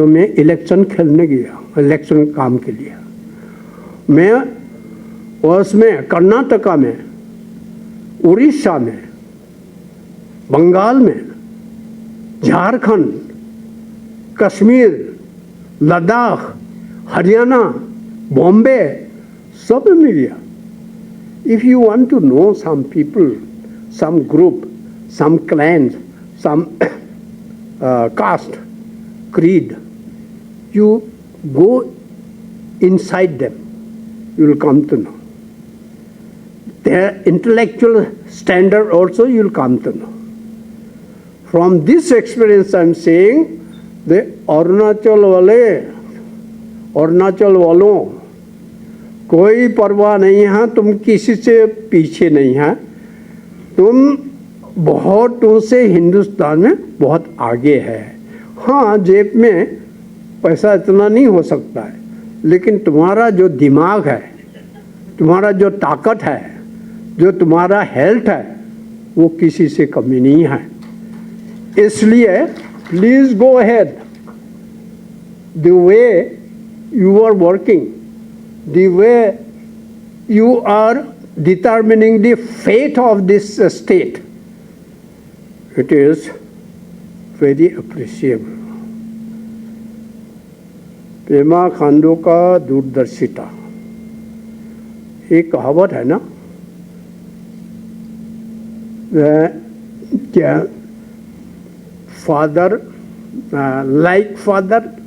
में इलेक्शन खेलने गया, इलेक्शन काम के लिए। मैं उसमें कर्नाटका में, उड़ीसा में, बंगाल में, झारखंड, कश्मीर, लद्दाख, हरियाणा, बॉम्बे, सब में गया। If you want to know some people, some group, some clan, some caste, creed, you go inside them, you will come to know. Their intellectual standard also you will come to know. From this experience I am saying, the Arunachal वालों कोई परवाह नहीं है, तुम किसी से पीछे नहीं है, तुम बहुत से हिंदुस्तान में बहुत आगे है। हाँ, जेब में पैसा इतना नहीं हो सकता है, लेकिन तुम्हारा जो दिमाग है, तुम्हारा जो ताकत है, जो तुम्हारा हेल्थ है वो किसी से कमी नहीं है। इसलिए please go ahead the way you are working, the way you are determining the fate of this state. It is very appreciable. Pema Khandu का दूरदर्शिता, एक कहावत है ना, क्या फादर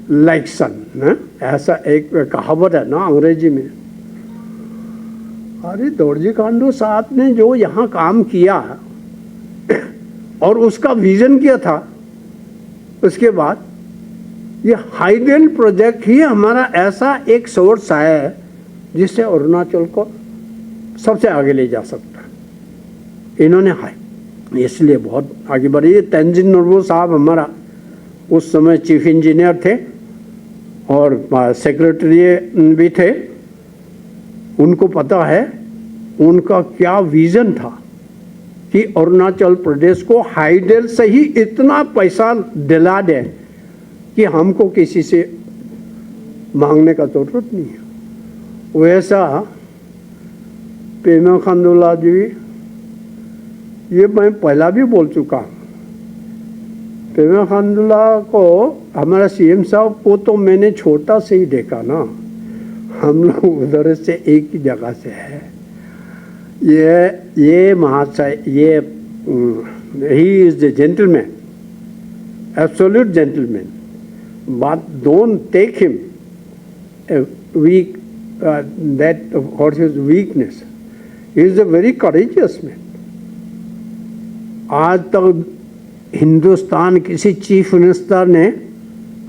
लाइक सन, ऐसा एक कहावत है ना अंग्रेजी में। अरे दौड़जी खांडू साहब ने जो यहाँ काम किया और उसका विजन किया था, उसके बाद ये हाइडल प्रोजेक्ट ही हमारा ऐसा एक सोर्स है जिससे अरुणाचल को सबसे आगे ले जा सकता है। इन्होंने इसलिए बहुत आगे बढ़ी। तेंजिन नोर्बू साहब हमारा उस समय चीफ इंजीनियर थे और सेक्रेटरी भी थे। उनको पता है उनका क्या विजन था कि अरुणाचल प्रदेश को हाइडल से ही इतना पैसा दिला दे कि हमको किसी से मांगने का जरूरत नहीं है। वैसा पेमा खांडूला जी, ये मैं पहला भी बोल चुका हूँ। पेमा खांडूला को हमारा सीएम साहब को तो मैंने छोटा से ही देखा ना, हम लोग उधर से एक ही जगह से है। ये महाशय, ये he is the gentleman, absolute gentleman, but don't take him weak, that what is weakness. He is a very courageous man. आज तक हिंदुस्तान किसी चीफ मिनिस्टर ने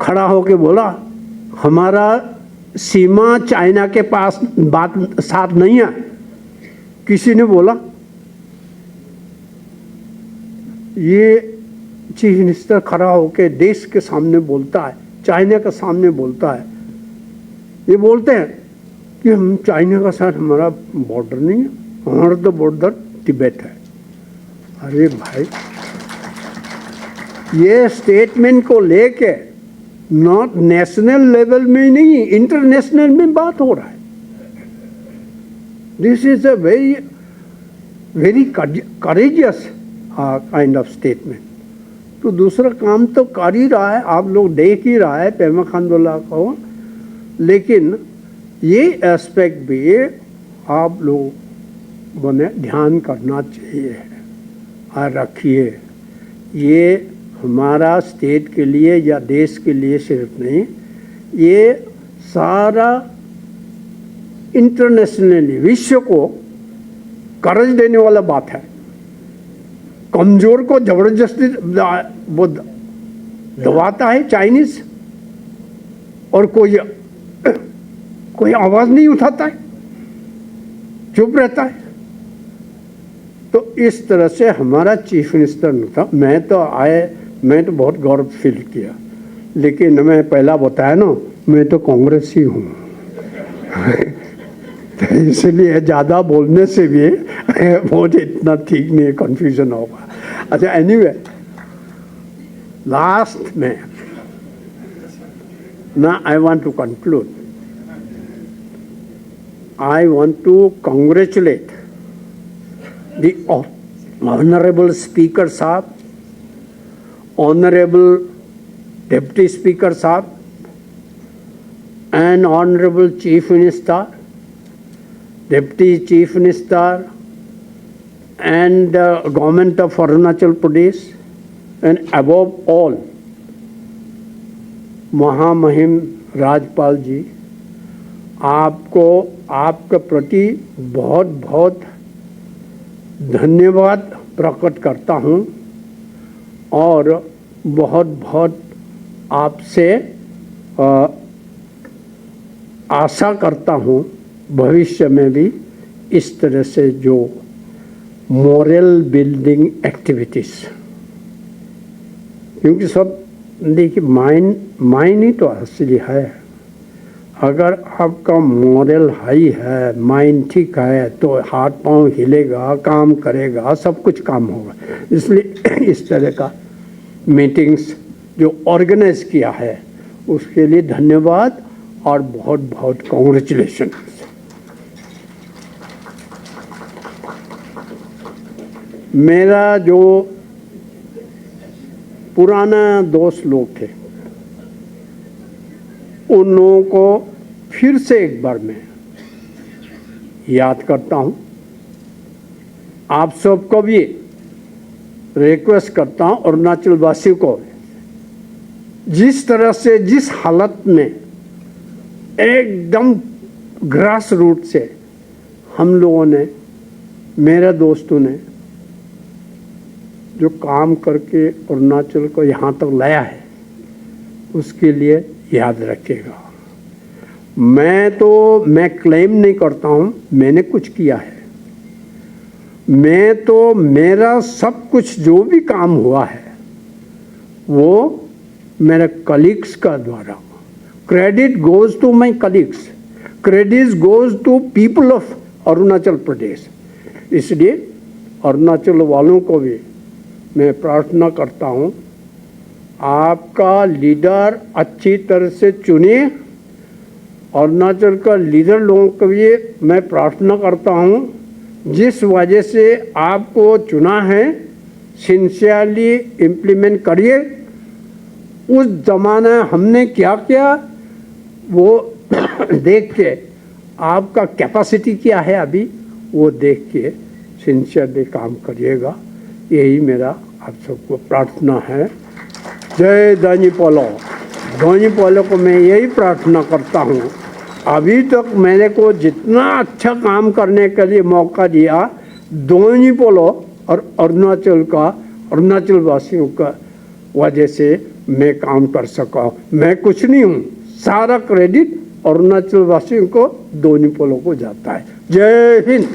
खड़ा होकर बोला हमारा सीमा चाइना के पास बात साथ नहीं है, किसी ने बोला? ये चीफ मिनिस्टर खड़ा होकर देश के सामने बोलता है, चाइना के सामने बोलता है। ये बोलते हैं कि हम चाइना का साथ हमारा बॉर्डर नहीं है, हमारा तो बॉर्डर तिब्बत है। अरे भाई, ये स्टेटमेंट को लेके नॉट नेशनल लेवल में नहीं, इंटरनेशनल में बात हो रहा है। This is a very courageous kind of statement. तो दूसरा काम तो कर ही रहा है, आप लोग देख ही रहा है पेमा खांडूला को, लेकिन ये एस्पेक्ट भी आप लोगों ने ध्यान करना चाहिए और रखिए। ये हमारा स्टेट के लिए या देश के लिए सिर्फ नहीं, ये सारा इंटरनेशनली विश्व को कर्ज देने वाला बात है। कमजोर को जबरदस्ती वो दबाता है चाइनीज, और कोई आवाज नहीं उठाता है, चुप रहता है। तो इस तरह से हमारा चीफ मिनिस्टर नहीं था। मैं तो बहुत गौरव फील किया, लेकिन मैं पहला बताया ना, मैं तो कांग्रेसी हूँ तो इसलिए ज़्यादा बोलने से भी बहुत इतना ठीक नहीं, कन्फ्यूजन होगा। अच्छा, एनीवे, लास्ट में ना I want to conclude. I want to congratulate the Honorable Speaker Saab, Honorable Deputy Speaker Saab, and Honorable Chief Minister, Deputy Chief Minister, and the Government of Arunachal Pradesh, and above all, महामहिम राज्यपाल जी, आपको आपके प्रति बहुत बहुत धन्यवाद प्रकट करता हूँ और बहुत बहुत आपसे आशा करता हूँ भविष्य में भी इस तरह से जो मोरल बिल्डिंग एक्टिविटीज़, क्योंकि सब देखिए माइन ही तो असली है। अगर आपका मॉरल हाई है, माइंड ठीक है, तो हाथ पांव हिलेगा, काम करेगा, सब कुछ काम होगा। इसलिए इस तरह का मीटिंग्स जो ऑर्गेनाइज किया है उसके लिए धन्यवाद और बहुत बहुत कॉन्ग्रेचुलेशन। मेरा जो पुराना दोस्त लोग थे उन लोगों को फिर से एक बार मैं याद करता हूं। आप सबको भी रिक्वेस्ट करता हूं, अरुणाचल वासियों को, जिस तरह से, जिस हालत में एकदम ग्रास रूट से हम लोगों ने, मेरे दोस्तों ने जो काम करके अरुणाचल को यहाँ तक लाया है, उसके लिए याद रखिएगा। मैं क्लेम नहीं करता हूँ मैंने कुछ किया है। मैं तो, मेरा सब कुछ जो भी काम हुआ है वो मेरे कलीग्स का द्वारा। Credit goes to my colleagues, credit goes to people of Arunachal Pradesh. इसलिए अरुणाचल वालों को भी मैं प्रार्थना करता हूँ, आपका लीडर अच्छी तरह से चुनिए। अरुणाचल का लीडर लोगों को भी मैं प्रार्थना करता हूँ, जिस वजह से आपको चुना है सिंसियरली इम्प्लीमेंट करिए। उस ज़माने हमने क्या किया वो देख के, आपका कैपेसिटी क्या है अभी वो देख के सिंसियरली काम करिएगा। यही मेरा आप सबको प्रार्थना है। जय दानी पोलो। दानी पोलो को मैं यही प्रार्थना करता हूँ, अभी तक मेरे को जितना अच्छा काम करने के लिए मौका दिया, दानी पोलो और अरुणाचल वासियों का वजह से मैं काम कर सका। मैं कुछ नहीं हूँ, सारा क्रेडिट अरुणाचल वासियों को, दानी पोलो को जाता है। जय हिंद।